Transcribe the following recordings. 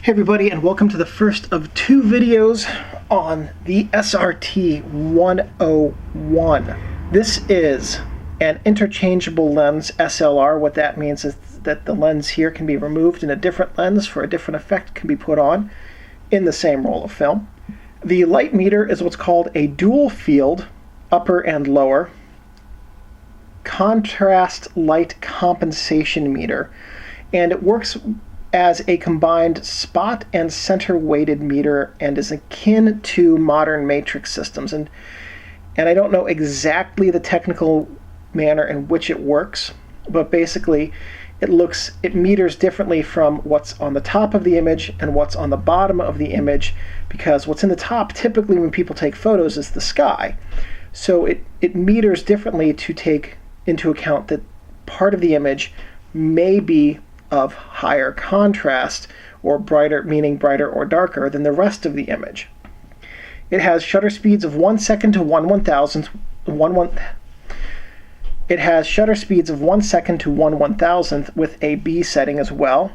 Hey everybody, and welcome to the first of two videos on the SRT 101. This is an interchangeable lens SLR. What that means is that the lens here can be removed and a different lens for a different effect can be put on in the same roll of film. The light meter is what's called a dual field, upper and lower, contrast light compensation meter, and it works as a combined spot and center weighted meter and is akin to modern matrix systems. And I don't know exactly the technical manner in which it works, but basically it meters differently from what's on the top of the image and what's on the bottom of the image, because what's in the top typically when people take photos is the sky. So it meters differently to take into account that part of the image may be of higher contrast, or brighter, meaning brighter or darker than the rest of the image. It has shutter speeds of 1 second to 1/1000th. It has shutter speeds of 1 second to 1/1000th with a B setting as well.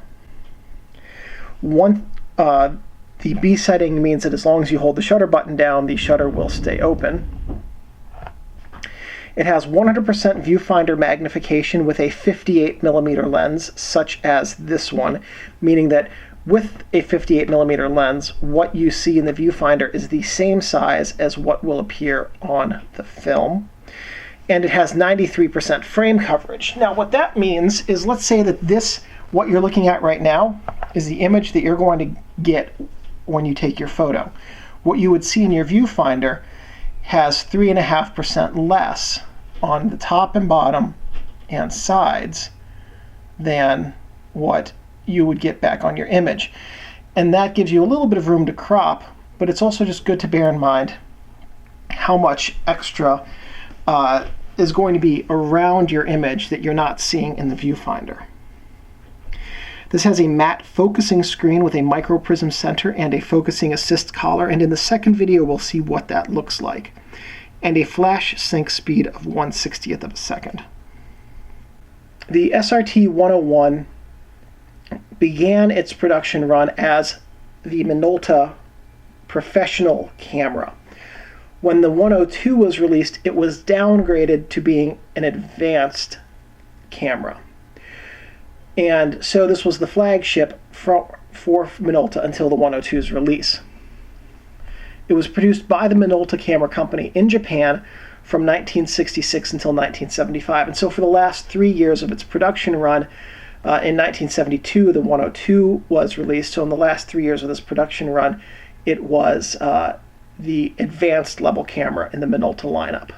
The B setting means that as long as you hold the shutter button down, the shutter will stay open. It has 100% viewfinder magnification with a 58mm lens, such as this one, meaning that with a 58mm lens, what you see in the viewfinder is the same size as what will appear on the film. And it has 93% frame coverage. Now, what that means is, let's say that what you're looking at right now, is the image that you're going to get when you take your photo. What you would see in your viewfinder has 3.5% less on the top and bottom and sides than what you would get back on your image. And that gives you a little bit of room to crop, but it's also just good to bear in mind how much extra is going to be around your image that you're not seeing in the viewfinder. This has a matte focusing screen with a micro prism center and a focusing assist collar, and in the second video we'll see what that looks like, and a flash sync speed of 1/60th of a second. The SRT 101 began its production run as the Minolta professional camera. When the 102 was released, it was downgraded to being an advanced camera. And so this was the flagship for Minolta until the 102's release. It was produced by the Minolta Camera Company in Japan from 1966 until 1975. And so for the last 3 years of its production run, in 1972, the 102 was released. So in the last 3 years of this production run, it was the advanced level camera in the Minolta lineup.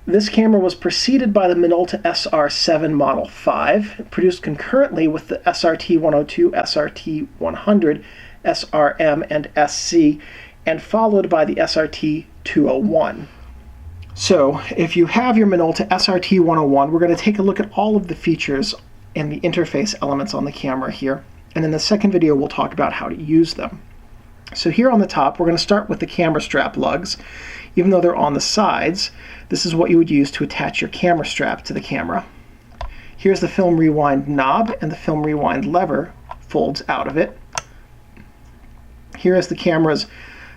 This camera was preceded by the Minolta SR7 Model 5, produced concurrently with the SRT 102, SRT 100, SRM, and SC, and followed by the SRT 201. So if you have your Minolta SRT 101, we're going to take a look at all of the features and the interface elements on the camera here, and in the second video we'll talk about how to use them. So here on the top, we're going to start with the camera strap lugs. Even though they're on the sides, this is what you would use to attach your camera strap to the camera. Here's the film rewind knob, and the film rewind lever folds out of it. Here is the camera's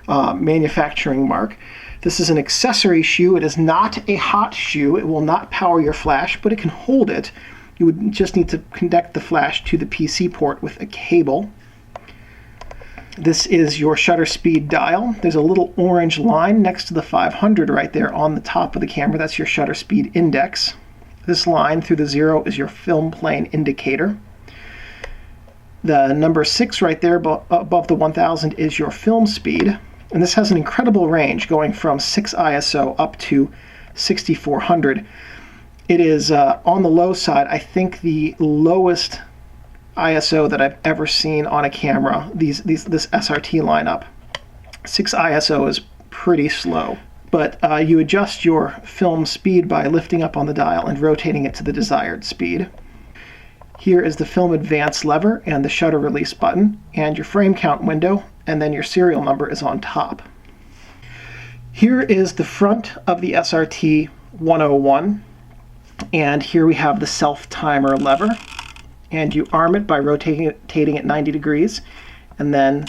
manufacturing mark. This is an accessory shoe. It is not a hot shoe. It will not power your flash, but it can hold it. You would just need to connect the flash to the PC port with a cable. This is your shutter speed dial. There's a little orange line next to the 500 right there on the top of the camera. That's your shutter speed index. This line through the 0 is your film plane indicator. The number 6 right there above the 1000 is your film speed. And this has an incredible range going from 6 ISO up to 6400. It is on the low side, I think the lowest ISO that I've ever seen on a camera, this SRT lineup. 6 ISO is pretty slow, but you adjust your film speed by lifting up on the dial and rotating it to the desired speed. Here is the film advance lever and the shutter release button, and your frame count window, and then your serial number is on top. Here is the front of the SRT 101, and here we have the self timer lever. and you arm it by rotating it 90 degrees, and then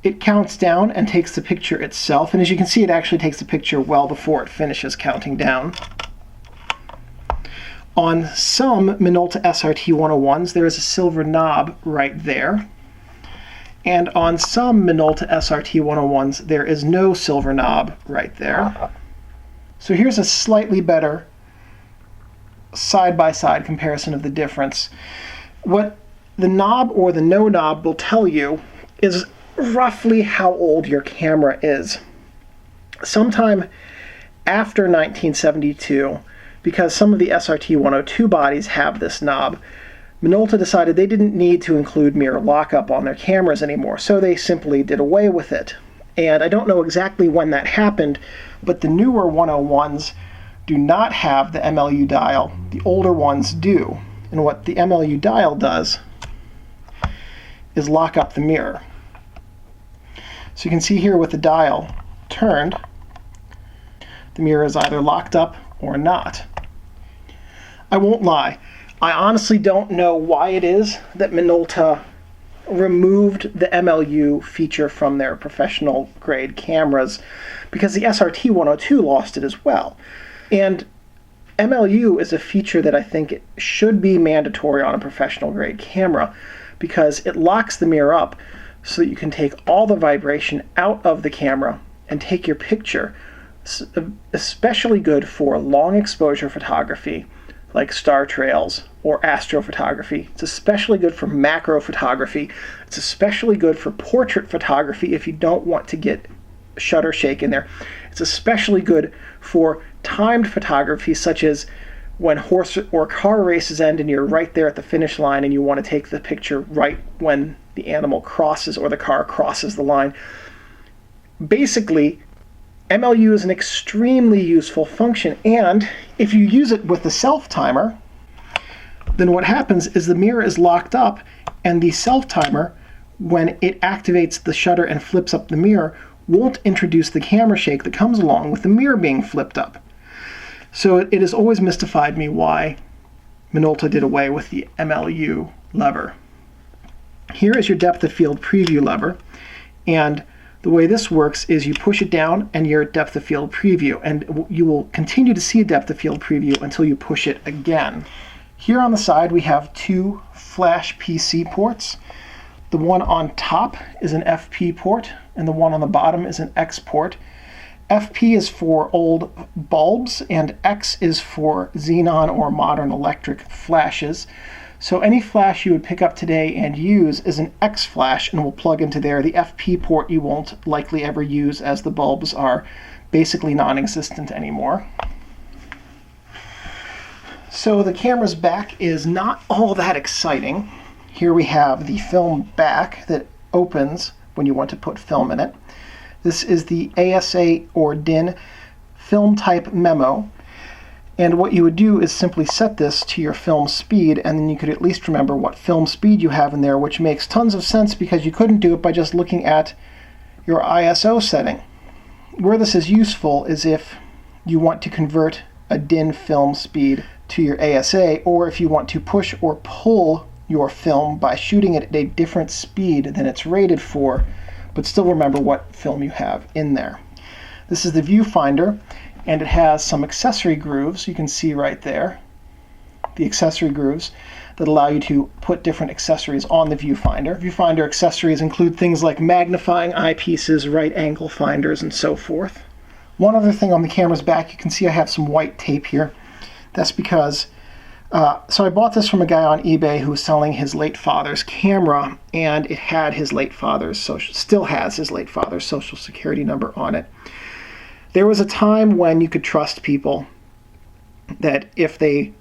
it counts down and takes the picture itself. And as you can see, it actually takes the picture well before it finishes counting down. On some Minolta SRT 101s, there is a silver knob right there. And on some Minolta SRT 101s, there is no silver knob right there. So here's a slightly better side-by-side comparison of the difference. What the knob or the no knob will tell you is roughly how old your camera is. Sometime after 1972, because some of the SRT 102 bodies have this knob, Minolta decided they didn't need to include mirror lockup on their cameras anymore, so they simply did away with it. And I don't know exactly when that happened, but the newer 101s do not have the MLU dial. The older ones do. And what the MLU dial does is lock up the mirror. So you can see here with the dial turned, the mirror is either locked up or not. I won't lie, I honestly don't know why it is that Minolta removed the MLU feature from their professional grade cameras, because the SRT 102 lost it as well. And MLU is a feature that I think should be mandatory on a professional grade camera, because it locks the mirror up so that you can take all the vibration out of the camera and take your picture. It's especially good for long exposure photography like star trails or astrophotography. It's especially good for macro photography. It's especially good for portrait photography if you don't want to get shutter shake in there. It's especially good for timed photography, such as when horse or car races end and you're right there at the finish line and you want to take the picture right when the animal crosses or the car crosses the line. Basically, MLU is an extremely useful function, and if you use it with the self-timer, then what happens is the mirror is locked up, and the self-timer, when it activates the shutter and flips up the mirror, won't introduce the camera shake that comes along with the mirror being flipped up. So it has always mystified me why Minolta did away with the MLU lever. Here is your depth of field preview lever, and the way this works is you push it down and you're at depth of field preview, and you will continue to see a depth of field preview until you push it again. Here on the side we have two flash PC ports. The one on top is an FP port and the one on the bottom is an X port. FP is for old bulbs and X is for xenon or modern electric flashes. So any flash you would pick up today and use is an X flash and will plug into there. The FP port you won't likely ever use, as the bulbs are basically non-existent anymore. So the camera's back is not all that exciting. Here we have the film back that opens when you want to put film in it. This is the ASA or DIN film type memo. And what you would do is simply set this to your film speed, and then you could at least remember what film speed you have in there, which makes tons of sense because you couldn't do it by just looking at your ISO setting. Where this is useful is if you want to convert a DIN film speed to your ASA, or if you want to push or pull your film by shooting it at a different speed than it's rated for, but still remember what film you have in there. This is the viewfinder, and it has some accessory grooves. You can see right there the accessory grooves that allow you to put different accessories on the viewfinder. Viewfinder accessories include things like magnifying eyepieces, right angle finders, and so forth. One other thing on the camera's back, you can see I have some white tape here. That's because so I bought this from a guy on eBay who was selling his late father's camera, and it had his late father's still has his late father's social security number on it. There was a time when you could trust people that if they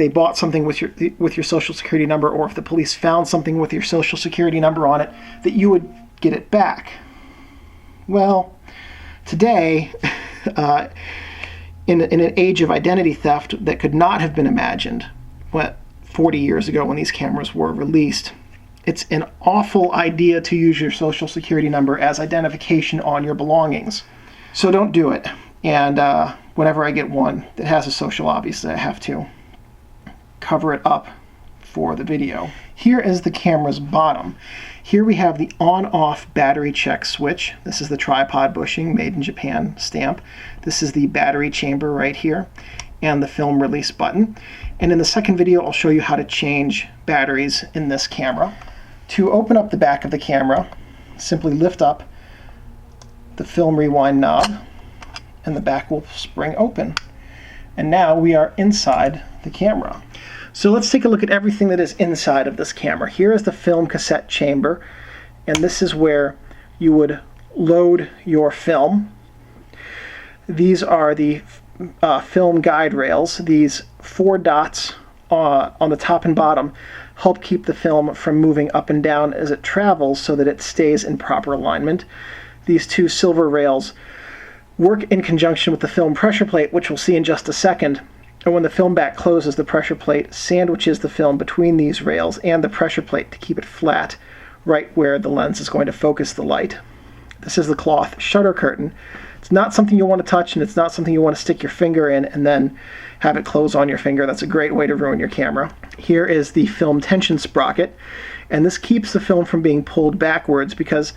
bought something with your social security number, or if the police found something with your social security number on it, that you would get it back. Well, today, in an age of identity theft that could not have been imagined 40 years ago when these cameras were released, it's an awful idea to use your social security number as identification on your belongings. So don't do it. And whenever I get one that has a social, obviously I have to cover it up for the video. Here is the camera's bottom. Here we have the on-off battery check switch. This is the tripod bushing, made in Japan stamp. This is the battery chamber right here, and the film release button. And in the second video, I'll show you how to change batteries in this camera. To open up the back of the camera, simply lift up the film rewind knob, and the back will spring open. And now we are inside the camera. So let's take a look at everything that is inside of this camera. Here is the film cassette chamber, and this is where you would load your film. These are the film guide rails. These 4 dots on the top and bottom help keep the film from moving up and down as it travels so that it stays in proper alignment. These 2 silver rails work in conjunction with the film pressure plate, which we'll see in just a second. And when the film back closes, the pressure plate sandwiches the film between these rails and the pressure plate to keep it flat right where the lens is going to focus the light. This is the cloth shutter curtain. It's not something you want to touch, and it's not something you want to stick your finger in and then have it close on your finger. That's a great way to ruin your camera. Here is the film tension sprocket, and this keeps the film from being pulled backwards because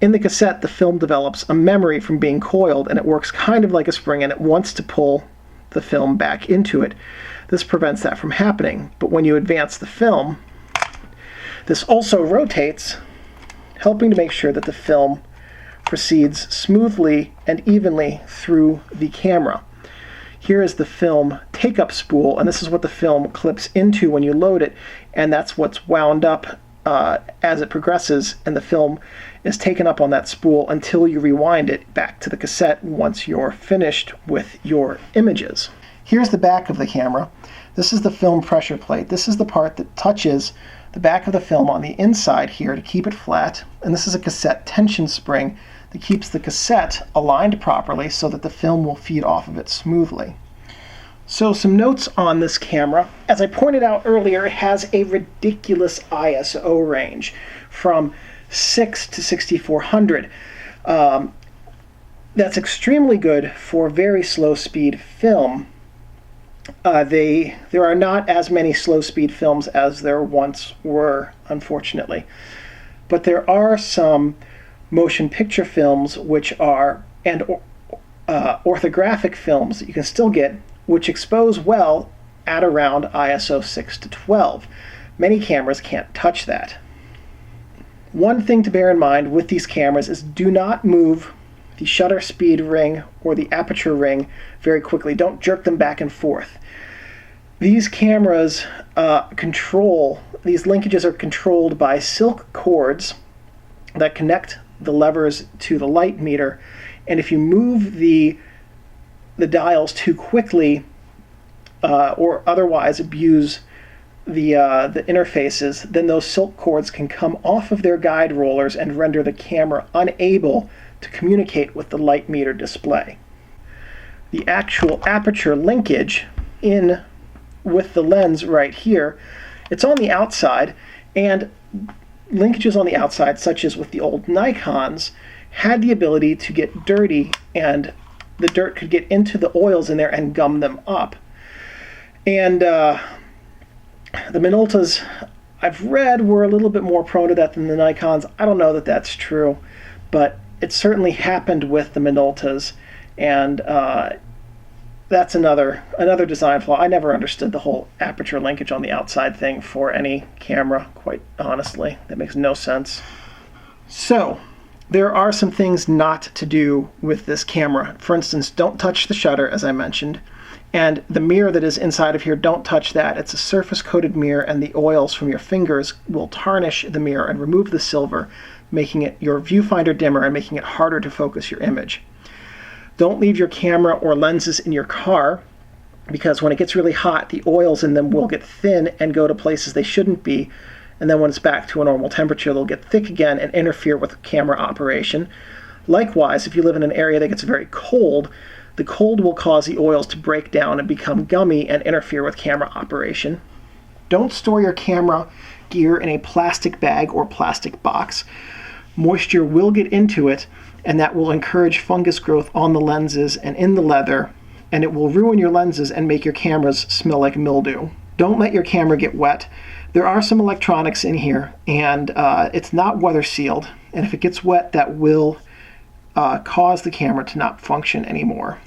in the cassette, the film develops a memory from being coiled, and it works kind of like a spring, and it wants to pull the film back into it. This prevents that from happening. But when you advance the film, this also rotates, helping to make sure that the film proceeds smoothly and evenly through the camera. Here is the film take-up spool, and this is what the film clips into when you load it, and that's what's wound up as it progresses, and the film is taken up on that spool until you rewind it back to the cassette once you're finished with your images. Here's the back of the camera. This is the film pressure plate. This is the part that touches the back of the film on the inside here to keep it flat, and this is a cassette tension spring that keeps the cassette aligned properly so that the film will feed off of it smoothly. So some notes on this camera. As I pointed out earlier, it has a ridiculous ISO range from 6 to 6400. That's extremely good for very slow speed film. There are not as many slow speed films as there once were, unfortunately. But there are some motion picture films which are, and orthographic films that you can still get, which expose well at around ISO 6 to 12. Many cameras can't touch that. One thing to bear in mind with these cameras is do not move the shutter speed ring or the aperture ring very quickly. Don't jerk them back and forth. These cameras these linkages are controlled by silk cords that connect the levers to the light meter, and if you move the dials too quickly or otherwise abuse the interfaces, then those silk cords can come off of their guide rollers and render the camera unable to communicate with the light meter display. The actual aperture linkage in with the lens right here, it's on the outside, and linkages on the outside, such as with the old Nikons, had the ability to get dirty, and the dirt could get into the oils in there and gum them up. And the Minoltas, I've read, were a little bit more prone to that than the Nikons. I don't know that that's true, but it certainly happened with the Minoltas, and that's another design flaw. I never understood the whole aperture linkage on the outside thing for any camera, quite honestly. That makes no sense. So, there are some things not to do with this camera. For instance, don't touch the shutter, as I mentioned. And the mirror that is inside of here, don't touch that. It's a surface-coated mirror, and the oils from your fingers will tarnish the mirror and remove the silver, making it your viewfinder dimmer and making it harder to focus your image. Don't leave your camera or lenses in your car, because when it gets really hot, the oils in them will get thin and go to places they shouldn't be, and then when it's back to a normal temperature, they'll get thick again and interfere with camera operation. Likewise, if you live in an area that gets very cold, the cold will cause the oils to break down and become gummy and interfere with camera operation. Don't store your camera gear in a plastic bag or plastic box. Moisture will get into it, and that will encourage fungus growth on the lenses and in the leather, and it will ruin your lenses and make your cameras smell like mildew. Don't let your camera get wet. There are some electronics in here, and it's not weather sealed, and if it gets wet, that will cause the camera to not function anymore.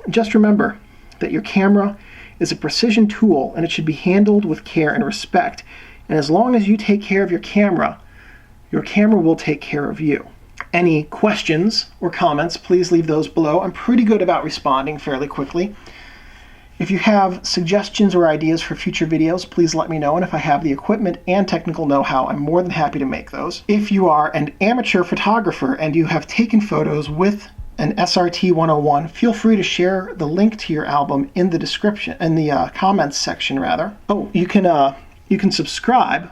Just remember that your camera is a precision tool, and it should be handled with care and respect. And as long as you take care of your camera will take care of you. Any questions or comments, please leave those below. I'm pretty good about responding fairly quickly. If you have suggestions or ideas for future videos, please let me know, and if I have the equipment and technical know-how, I'm more than happy to make those. If you are an amateur photographer and you have taken photos with an SRT 101, feel free to share the link to your album in the description, in the comments section rather. Oh, you can subscribe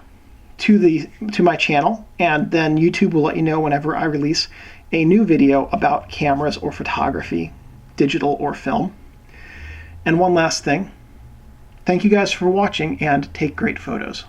to my channel, and then YouTube will let you know whenever I release a new video about cameras or photography, digital or film. And one last thing, thank you guys for watching, and take great photos.